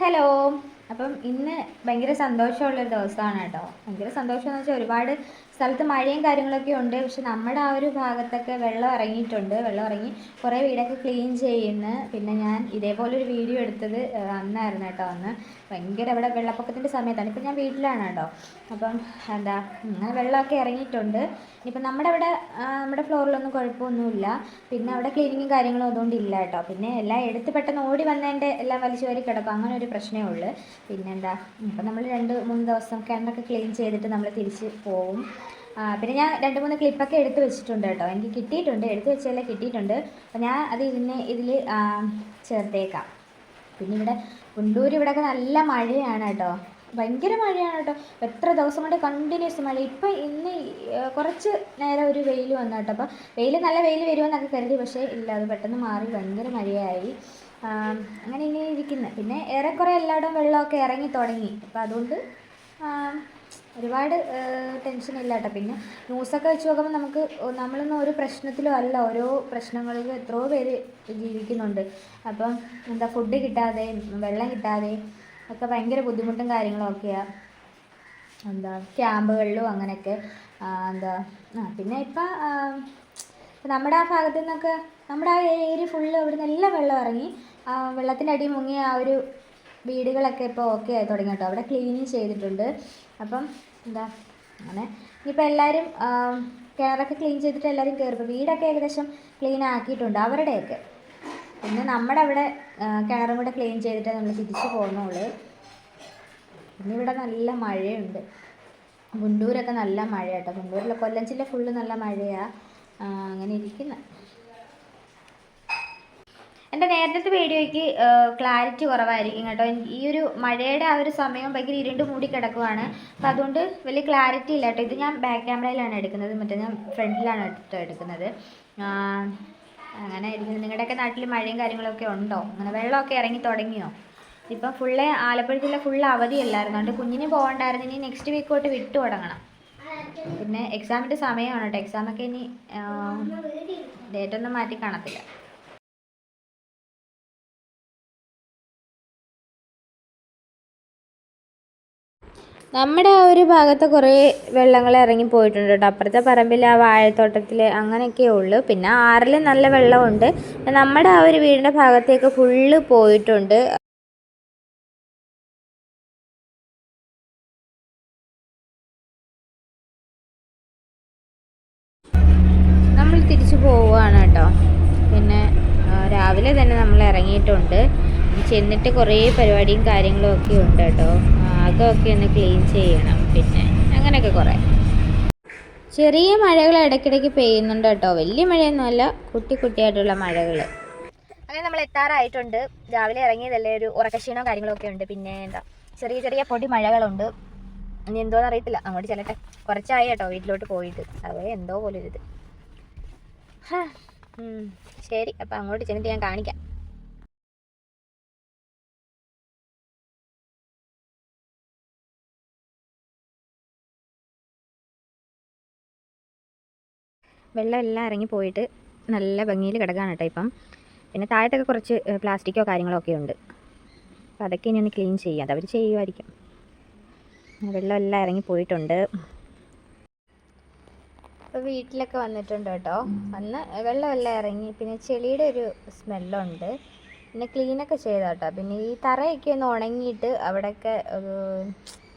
Hello. അപ്പം ഇന്ന് ഭയങ്കര സന്തോഷമുള്ളൊരു ദിവസമാണ് കേട്ടോ. ഭയങ്കര സന്തോഷമെന്ന് വെച്ചാൽ ഒരുപാട് സ്ഥലത്ത് മഴയും കാര്യങ്ങളൊക്കെ ഉണ്ട്. പക്ഷെ നമ്മുടെ ആ ഒരു ഭാഗത്തൊക്കെ വെള്ളം ഇറങ്ങിയിട്ടുണ്ട്. വെള്ളം ഇറങ്ങി കുറേ വീടൊക്കെ ക്ലീൻ ചെയ്യുന്നു. പിന്നെ ഞാൻ ഇതേപോലൊരു വീഡിയോ എടുത്തത് അന്നായിരുന്നു കേട്ടോ. അന്ന് ഭയങ്കര ഇവിടെ വെള്ളപ്പൊക്കത്തിൻ്റെ സമയത്താണ്. ഇപ്പം ഞാൻ വീട്ടിലാണ് കേട്ടോ. അപ്പം അങ്ങനെ വെള്ളമൊക്കെ ഇറങ്ങിയിട്ടുണ്ട്. ഇനിയിപ്പം നമ്മുടെ ഫ്ലോറിലൊന്നും കുഴപ്പമൊന്നുമില്ല. പിന്നെ അവിടെ ക്ലീനിങ്ങും കാര്യങ്ങളും അതുകൊണ്ട് ഇല്ല കേട്ടോ. പിന്നെ എല്ലാം എടുത്ത് പെട്ടെന്ന് ഓടി വന്നതിൻ്റെ എല്ലാം വലിച്ചു വാരി കിടക്കും, അങ്ങനെ ഒരു പ്രശ്നമേ ഉള്ളൂ. ഇപ്പം നമ്മൾ 2-3 ദിവസം കിണറൊക്കെ ക്ലീൻ ചെയ്തിട്ട് നമ്മൾ തിരിച്ച് പോവും. പിന്നെ ഞാൻ 2-3 ക്ലിപ്പൊക്കെ എടുത്ത് വെച്ചിട്ടുണ്ട് കേട്ടോ. എനിക്ക് കിട്ടിയിട്ടുണ്ട്, എടുത്ത് വെച്ചെല്ലാം കിട്ടിയിട്ടുണ്ട്. അപ്പം ഞാൻ അത് ഇതിൽ ചേർത്തേക്കാം. പിന്നെ ഇവിടെയൊക്കെ നല്ല മഴയാണ് കേട്ടോ. ഭയങ്കര മഴയാണ് കേട്ടോ. എത്ര ദിവസം കൊണ്ട് കണ്ടിന്യൂസ് മഴ. ഇപ്പം ഇന്ന് കുറച്ച് നേരം ഒരു വെയിൽ വന്നു കേട്ടോ. അപ്പോൾ നല്ല വെയിൽ വരുമെന്നൊക്കെ കരുതി, പക്ഷേ ഇല്ല, അത് പെട്ടെന്ന് മാറി ഭയങ്കര മഴയായി. അങ്ങനെ ഇങ്ങനെ ഇരിക്കുന്നു. പിന്നെ ഏറെക്കുറെ എല്ലായിടവും വെള്ളമൊക്കെ ഇറങ്ങി തുടങ്ങി. അപ്പം അതുകൊണ്ട് ഒരുപാട് ടെൻഷനില്ല കേട്ടോ. പിന്നെ ന്യൂസൊക്കെ വെച്ച് നോക്കുമ്പോൾ നമ്മളൊന്നും ഒരു പ്രശ്നത്തിലും അല്ല. ഓരോ പ്രശ്നങ്ങളിൽ എത്രയോ പേര് ജീവിക്കുന്നുണ്ട്. അപ്പം ഫുഡ് കിട്ടാതെ, വെള്ളം കിട്ടാതെ ഒക്കെ ഭയങ്കര ബുദ്ധിമുട്ടും കാര്യങ്ങളൊക്കെയാണ്. ക്യാമ്പുകളിലും അങ്ങനെയൊക്കെ പിന്നെ ഇപ്പം നമ്മുടെ ആ ഭാഗത്തു നിന്നൊക്കെ, നമ്മുടെ ആ ഏരിയ ഫുള്ള് ഇവിടെ നിന്നെല്ലാം വെള്ളം ഇറങ്ങി. വെള്ളത്തിൻ്റെ അടി മുങ്ങിയ ആ ഒരു വീടുകളൊക്കെ ഇപ്പോൾ ഓക്കെ ആയി തുടങ്ങി കേട്ടോ. അവിടെ ക്ലീനിങ് ചെയ്തിട്ടുണ്ട്. അപ്പം അങ്ങനെ ഇനിയിപ്പോൾ എല്ലാവരും കിണറൊക്കെ ക്ലീൻ ചെയ്തിട്ട് എല്ലാവരും കയറും. വീടൊക്കെ ഏകദേശം ക്ലീൻ ആക്കിയിട്ടുണ്ട് അവരുടെയൊക്കെ. പിന്നെ നമ്മുടെ അവിടെ കിണറും കൂടെ ക്ലീൻ ചെയ്തിട്ട് നമ്മൾ തിരിച്ച് പോകുന്നുള്ളൂ. പിന്നെ ഇവിടെ നല്ല മഴയുണ്ട്. ഗുണ്ടൂരൊക്കെ നല്ല മഴ കേട്ടോ. ഗുണ്ടൂരിലെ കൊല്ലം ജില്ല ഫുള്ള് നല്ല മഴയാണ്. അങ്ങനെ ഇരിക്കുന്നു. എൻ്റെ നേരത്തെ വീഡിയോയ്ക്ക് ക്ലാരിറ്റി കുറവായിരിക്കും കേട്ടോ. ഈ ഒരു മഴയുടെ ആ ഒരു സമയം ഭയങ്കര ഇരുണ്ട് മൂടി കിടക്കുവാണ്. അപ്പോൾ അതുകൊണ്ട് വലിയ ക്ലാരിറ്റി ഇല്ല കേട്ടോ. ഇത് ഞാൻ ബാക്ക് ക്യാമറയിലാണ് എടുക്കുന്നത്, മറ്റേ ഞാൻ ഫ്രണ്ടിലാണ് എടുക്കുന്നത്. അങ്ങനെ ഇരിക്കുന്നത്. നിങ്ങളുടെയൊക്കെ നാട്ടിൽ മഴയും കാര്യങ്ങളൊക്കെ ഉണ്ടോ? അങ്ങനെ വെള്ളമൊക്കെ ഇറങ്ങി തുടങ്ങിയോ? ഇപ്പം ആലപ്പുഴ ജില്ല ഫുള്ള് അവധിയല്ലായിരുന്നു. അതുകൊണ്ട് കുഞ്ഞിന് പോകണ്ടായിരുന്നു. ഇനി നെക്സ്റ്റ് വീക്ക് തൊട്ട് വിട്ടു തുടങ്ങണം. പിന്നെ എക്സാമിൻ്റെ സമയമാണ് കേട്ടോ. എക്സാമൊക്കെ ഇനി ഡേറ്റൊന്നും മാറ്റി കാണത്തില്ല. നമ്മുടെ ആ ഒരു ഭാഗത്ത് കുറേ വെള്ളങ്ങൾ ഇറങ്ങി പോയിട്ടുണ്ട് കേട്ടോ. അപ്പുറത്തെ പറമ്പിൽ ആ വാഴത്തോട്ടത്തിൽ അങ്ങനെയൊക്കെ ഉള്ളു. പിന്നെ ആറിൽ നല്ല വെള്ളമുണ്ട്. നമ്മുടെ ആ ഒരു വീടിൻ്റെ ഭാഗത്തേക്ക് ഫുള്ള് പോയിട്ടുണ്ട്. നമ്മൾ തിരിച്ചു പോവുകയാണ് കേട്ടോ. പിന്നെ രാവിലെ തന്നെ നമ്മൾ ഇറങ്ങിയിട്ടുണ്ട്. ചെന്നിട്ട് കുറേ പരിപാടിയും കാര്യങ്ങളും ഒക്കെ ഉണ്ട് കേട്ടോ. അതൊക്കെ ഒന്ന് ക്ലീൻ ചെയ്യണം. പിന്നെ അങ്ങനെയൊക്കെ കുറേ ചെറിയ മഴകൾ ഇടയ്ക്കിടയ്ക്ക് പെയ്യുന്നുണ്ട് കേട്ടോ. വലിയ മഴയൊന്നുമല്ല, കുട്ടിയായിട്ടുള്ള മഴകൾ. അങ്ങനെ നമ്മൾ എത്താറായിട്ടുണ്ട്. രാവിലെ ഇറങ്ങിയതല്ലേ, ഒരു ഉറക്കക്ഷീണവും കാര്യങ്ങളൊക്കെ ഉണ്ട്. പിന്നെ ചെറിയ പൊടി മഴകളുണ്ട്. ഇനി എന്തോന്ന് അറിയത്തില്ല, അങ്ങോട്ട് ചെല്ലട്ടെ. കുറച്ചായി കേട്ടോ വീട്ടിലോട്ട് പോയിട്ട്. അതുപോലെ എന്തോ പോലെ ഇത്. ശരി, അപ്പം അങ്ങോട്ട് ചെന്നിട്ട് ഞാൻ കാണിക്കാം. വെള്ളം എല്ലാം ഇറങ്ങി പോയിട്ട് നല്ല ഭംഗിയിൽ കിടക്കുകയാണ് കേട്ടോ ഇപ്പം. പിന്നെ താഴത്തൊക്കെ കുറച്ച് പ്ലാസ്റ്റിക്കോ കാര്യങ്ങളോ ഒക്കെ ഉണ്ട്. അപ്പോൾ അതൊക്കെ ഇനി ഒന്ന് ക്ലീൻ ചെയ്യാം. അതവർ ചെയ്യുമായിരിക്കും. വെള്ളം എല്ലാം ഇറങ്ങി പോയിട്ടുണ്ട്. അപ്പോൾ വീട്ടിലൊക്കെ വന്നിട്ടുണ്ട് കേട്ടോ. വെള്ളമെല്ലാം ഇറങ്ങി. പിന്നെ ചെളിയുടെ ഒരു സ്മെല്ലുണ്ട്. പിന്നെ ക്ലീനൊക്കെ ചെയ്ത കേട്ടോ. പിന്നെ ഈ തറയൊക്കെ ഒന്ന് ഉണങ്ങിയിട്ട് അവിടെയൊക്കെ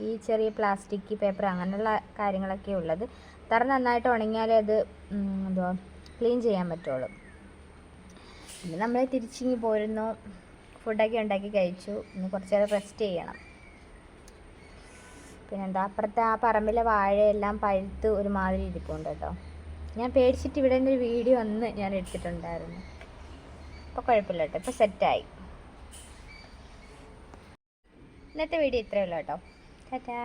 ഈ ചെറിയ പ്ലാസ്റ്റിക് പേപ്പർ അങ്ങനെയുള്ള കാര്യങ്ങളൊക്കെ ഉള്ളത്. തറ നന്നായിട്ട് ഉണങ്ങിയാലേ അത് ക്ലീൻ ചെയ്യാൻ പറ്റുള്ളൂ. പിന്നെ നമ്മൾ തിരിച്ചിങ്ങി പോരുന്നു. ഫുഡൊക്കെ ഉണ്ടാക്കി കഴിച്ചു. ഇനി കുറച്ച് നേരം റെസ്റ്റ് ചെയ്യണം. പിന്നെ അപ്പുറത്തെ ആ പറമ്പിലെ വാഴയെല്ലാം പഴുത്ത് ഒരുമാതിരി ഇരിപ്പുണ്ട് കേട്ടോ. ഞാൻ പേടിച്ചിട്ട് ഇവിടെ നിന്നൊരു വീഡിയോ അന്ന് ഞാൻ എടുത്തിട്ടുണ്ടായിരുന്നു. ഇപ്പോൾ കുഴപ്പമില്ല കേട്ടോ, ഇപ്പോൾ സെറ്റായി. ഇന്നത്തെ വീഡിയോ ഇത്രയേ ഉള്ളൂ കേട്ടോ. ടാറ്റാ.